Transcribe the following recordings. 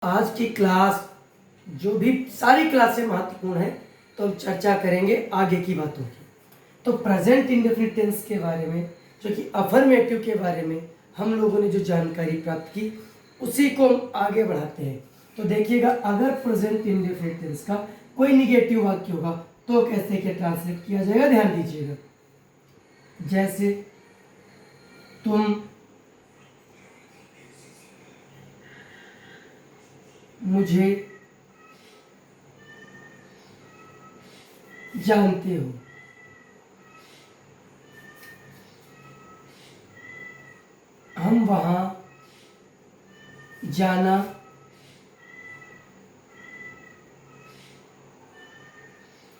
आज की क्लास जो भी सारी क्लासें महत्वपूर्ण है, तो हम चर्चा करेंगे आगे की बातों की। तो प्रेजेंट इंडेफिनिट टेंस के बारे में, जो कि अफर्मेटिव के बारे में हम लोगों ने जो जानकारी प्राप्त की, उसी को हम आगे बढ़ाते हैं। तो देखिएगा, अगर प्रेजेंट इंडेफिनिट टेंस का कोई निगेटिव वाक्य होगा तो कैसे क्या ट्रांसलेट किया जाएगा, ध्यान दीजिएगा। जैसे तुम मुझे जानते हो, हम वहां जाना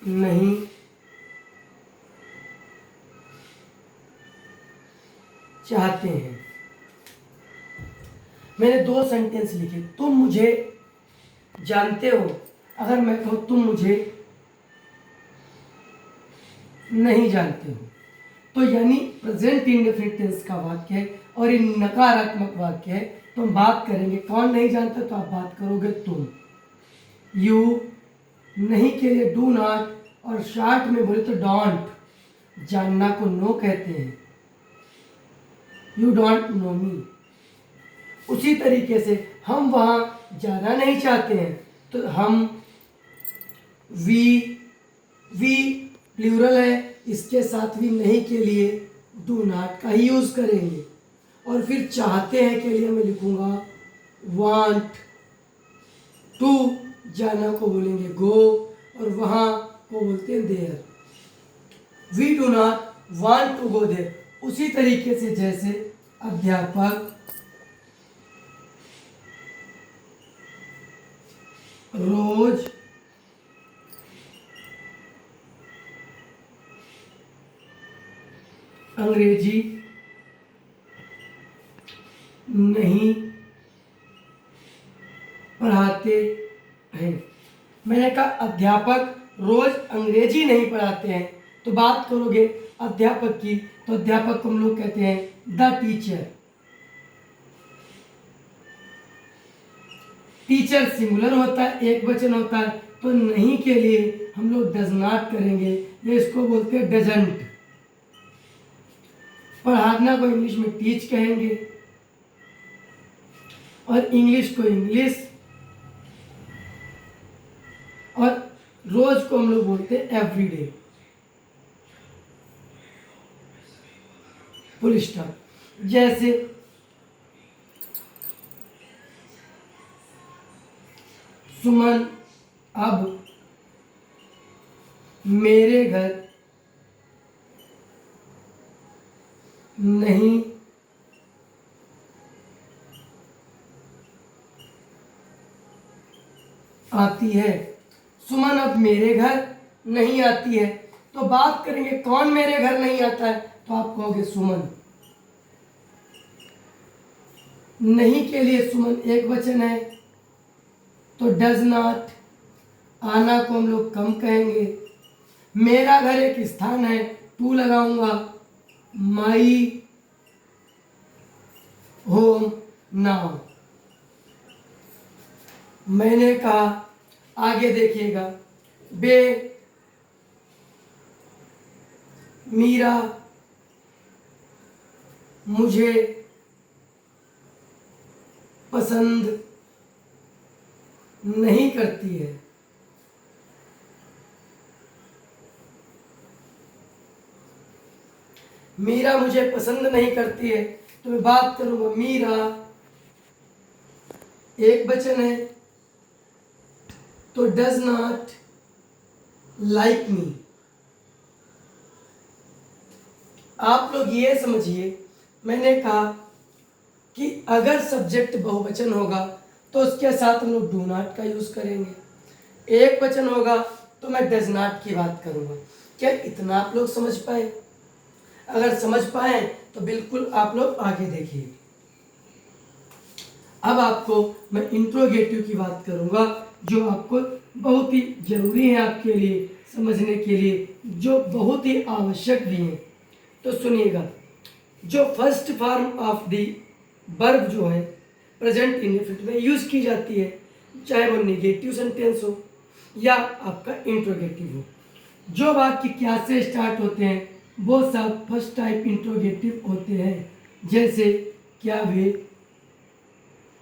नहीं चाहते हैं। मैंने दो सेंटेंस लिखे, तुम मुझे जानते हो। अगर मैं कहूं तुम मुझे नहीं जानते हो, तो यानी प्रेजेंट इंडेफिनिट टेंस का वाक्य है और ये नकारात्मक वाक्य है। तो हम बात करेंगे कौन नहीं जानता, तो आप बात करोगे तुम। यू नहीं के लिए डू नॉट, और शॉर्ट में बोले तो डोंट। जानना को नो कहते हैं, यू डोंट नो मी। उसी तरीके से हम वहां जाना नहीं चाहते हैं, तो हम वी प्लूरल है, इसके साथ भी नहीं के लिए डू नॉट का ही यूज करेंगे। और फिर चाहते हैं के लिए मैं लिखूंगा वांट टू। जाना को बोलेंगे गो, और वहां को बोलते हैं there. We do not want to go there. उसी तरीके से जैसे अध्यापक रोज अंग्रेजी नहीं पढ़ाते हैं। मैंने कहा अध्यापक रोज अंग्रेजी नहीं पढ़ाते हैं, तो बात करोगे अध्यापक की, तो अध्यापक को हम लोग कहते हैं द टीचर। टीचर सिंगुलर होता है, एक वचन होता है, तो नहीं के लिए हम लोग डज नॉट करेंगे, या इसको बोलते हैं डजंट। पढ़ाना को इंग्लिश में टीच कहेंगे, और इंग्लिश को इंग्लिश, और रोज को हम लोग बोलते हैं एवरीडे। Full stop. जैसे सुमन अब मेरे घर नहीं आती है। सुमन अब मेरे घर नहीं आती है, तो बात करेंगे कौन मेरे घर नहीं आता है, तो आप कहोगे सुमन। नहीं के लिए सुमन एक वचन है, तो डज नॉट। आना को हम लोग कम कहेंगे। मेरा घर एक स्थान है, टू लगाऊंगा। My home now. मैंने कहा, आगे देखिएगा, बे मीरा मुझे पसंद नहीं करती है। मीरा मुझे पसंद नहीं करती है, तो मैं बात करूंगा मीरा एक वचन है, तो डज नॉट लाइक मी। आप लोग ये समझिए, मैंने कहा कि अगर सब्जेक्ट बहुवचन होगा तो उसके साथ हम लोग डू नॉट का यूज करेंगे। एक वचन होगा तो मैं डज नॉट की बात करूंगा। क्या इतना आप लोग समझ पाए? अगर समझ पाए तो बिल्कुल आप लोग आगे देखिए। अब आपको मैं इंट्रोगेटिव की बात करूंगा, जो आपको बहुत ही जरूरी है आपके लिए समझने के लिए, जो बहुत ही आवश्यक भी है। तो सुनिएगा, जो first form of the verb जो है प्रेजेंट इंडेफिनिट में यूज की जाती है, चाहे वो निगेटिव सेंटेंस हो या आपका इंट्रोगेटिव हो। जो वाक्य क्या से स्टार्ट होते हैं वो सब फर्स्ट टाइप इंट्रोगेटिव होते हैं, जैसे क्या वे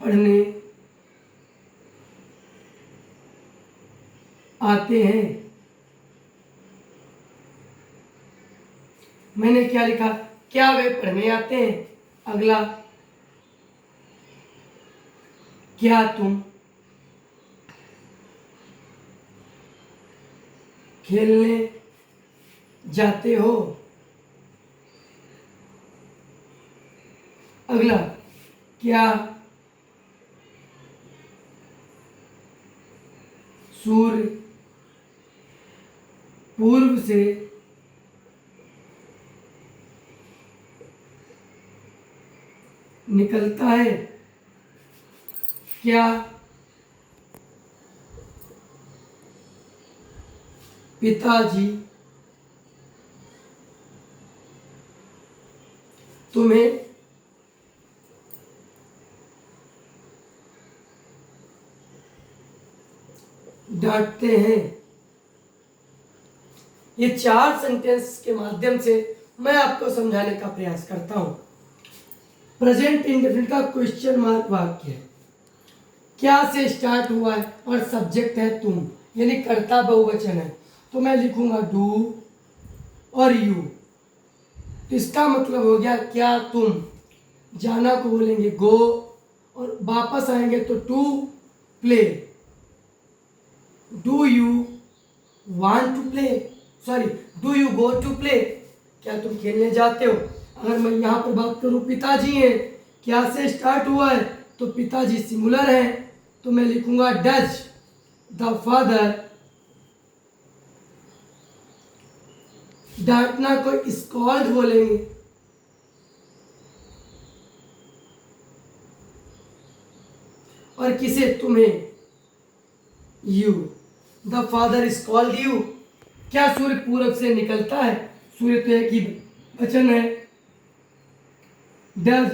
पढ़ने आते हैं। मैंने क्या लिखा, क्या वे पढ़ने आते हैं। अगला, क्या तुम खेलने जाते हो। अगला, क्या सूर्य पूर्व से निकलता है। क्या पिताजी तुम्हें डांटते हैं। ये 4 सेंटेंस के माध्यम से मैं आपको समझाने का प्रयास करता हूं। प्रेजेंट इंडेफिनिट का क्वेश्चन मार्क वाक्य है, क्या से स्टार्ट हुआ है और सब्जेक्ट है तुम, यानी कर्ता बहुवचन है, तो मैं लिखूंगा डू और यू। तो इसका मतलब हो गया क्या तुम, जाना को बोलेंगे गो, और वापस आएंगे तो to play. Do you want to play, sorry do you go to play, क्या तुम खेलने जाते हो। अगर मैं यहाँ पर बात करूँ पिताजी हैं, क्या से स्टार्ट हुआ है तो पिताजी सिंगुलर है, तो मैं लिखूंगा डज द फादर, डांटना को स्कॉल्ड बोलेंगे, और किसे, तुम्हें, you, the father scold you. क्या सूर्य पूरब से निकलता है, सूर्य तो एक ही वचन है। डज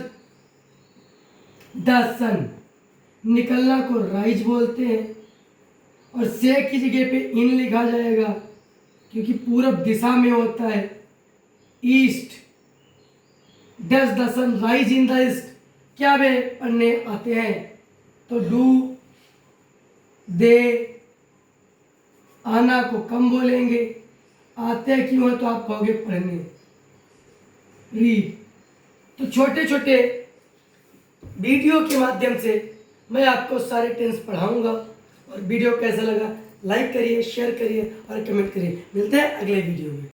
द सन, निकलना को राइज बोलते हैं, और से की जगह पे इन लिखा जाएगा क्योंकि पूरब दिशा में होता है, east. Does the sun rise in the east, क्या वे पढ़ने आते हैं, तो डू दे, आना को कम बोलेंगे, आते क्यों है तो आप कहोगे पढ़ने, रीड। तो छोटे छोटे वीडियो के माध्यम से मैं आपको सारे टेंस पढ़ाऊंगा, और वीडियो कैसा लगा लाइक करिए, शेयर करिए और कमेंट करिए। मिलते हैं अगले वीडियो में।